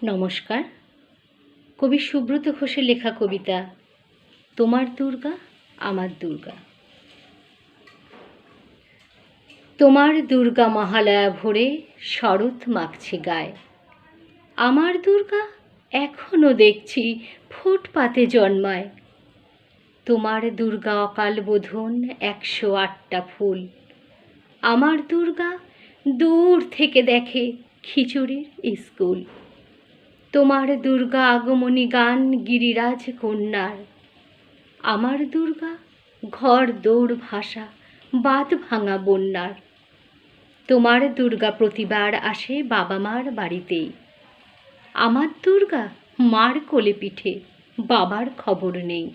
নমস্কার। কবি সুব্রত ঘোষের লেখা কবিতা তোমার দুর্গা আমার দুর্গা। তোমার দুর্গা মহালয়া ভোরে শরৎ মাখছে গায়ে, আমার দুর্গা এখনো দেখছি ফুটপাতে জন্মায়। তোমার দুর্গা অকাল বোধন 108টা ফুল, আমার দুর্গা দূর থেকে দেখে খিচুড়ির স্কুল। তোমার দুর্গা আগমনী গান গিরিরাজ কন্যার, আমার দুর্গা ঘর দৌড় ভাষা বাঁধ ভাঙা বন্যার। তোমার দুর্গা প্রতিবার আসে বাবা মার বাড়িতেই, আমার দুর্গা মার কোলে পিঠে বাবার খবর নেই।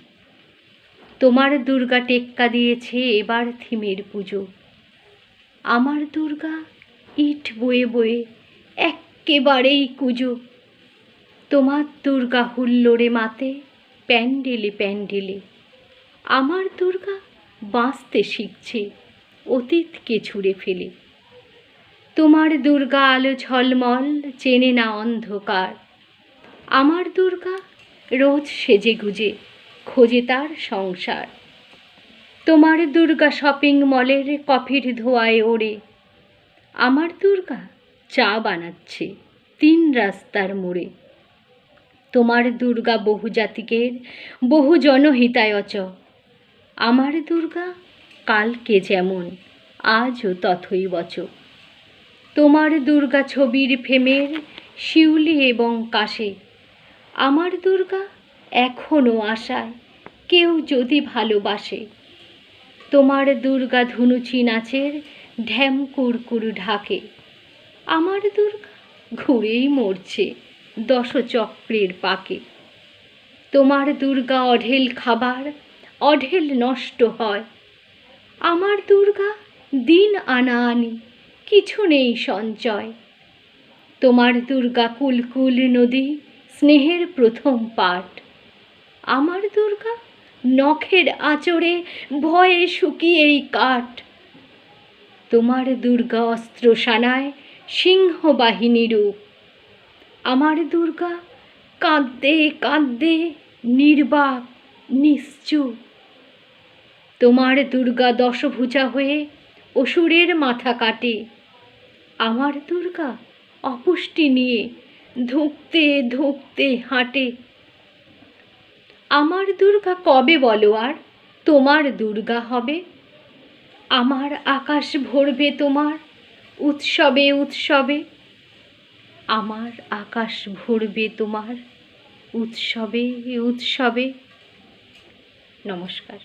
তোমার দুর্গা টেক্কা দিয়েছে এবার থিমের পুজো, আমার দুর্গা ইট বয়ে বয়ে এক্কেবারেই কুজো। তোমার দুর্গা হুল্লোড়ে মাতে প্যান্ডেলে প্যান্ডেলে, আমার দুর্গা বাঁচতে শিখছে অতীতকে ছুঁড়ে ফেলে। তোমার দুর্গা আলো ঝলমল চেনে না অন্ধকার, আমার দুর্গা রোজ সেজে গুজে খোঁজে তার সংসার। তোমার দুর্গা শপিং মলের কফির ধোঁয়ায় ওড়ে, আমার দুর্গা চা বানাচ্ছে 3 রাস্তার মোড়ে। তোমার দুর্গা বহু জাতিকের বহু জনহিতায়চ, আমার দুর্গা কালকে যেমন আজও তথৈবচ। তোমার দুর্গা ছবির ফ্রেমের শিউলি এবং কাশে, আমার দুর্গা এখনো আশায় কেউ যদি ভালোবাসে। তোমার দুর্গা ধুনুচি নাচের ঢ্যাম কুরকুর ঢাকে, আমার দুর্গা ঘুরেই মরছে দশচক্রের পাকে। তোমার দুর্গা অঢেল খাবার অঢেল নষ্ট হয়, আমার দুর্গা দিন আনা আনি কিছু নেই সঞ্চয়। তোমার দুর্গা কুলকুল নদী স্নেহের প্রথম পাঠ, আমার দুর্গা নখের আঁচড়ে ভয়ে শুকিয়েই কাঠ। তোমার দুর্গা অস্ত্রশানায় সিংহবাহিনী রূপ, আমার দুর্গা কাঁদতে কাঁদতে নির্বাক নিশ্চুপ। তোমার দুর্গা দশভুজা হয়ে অসুরের মাথা কাটে, আমার দুর্গা অপুষ্টি নিয়ে ধুঁকতে ধুঁকতে হাঁটে। আমার দুর্গা কবে বলো আর তোমার দুর্গা হবে, আমার আকাশ ভরবে তোমার উৎসবে উৎসবে, আমার আকাশ ভরবে তোমার উৎসবে উৎসবে। নমস্কার।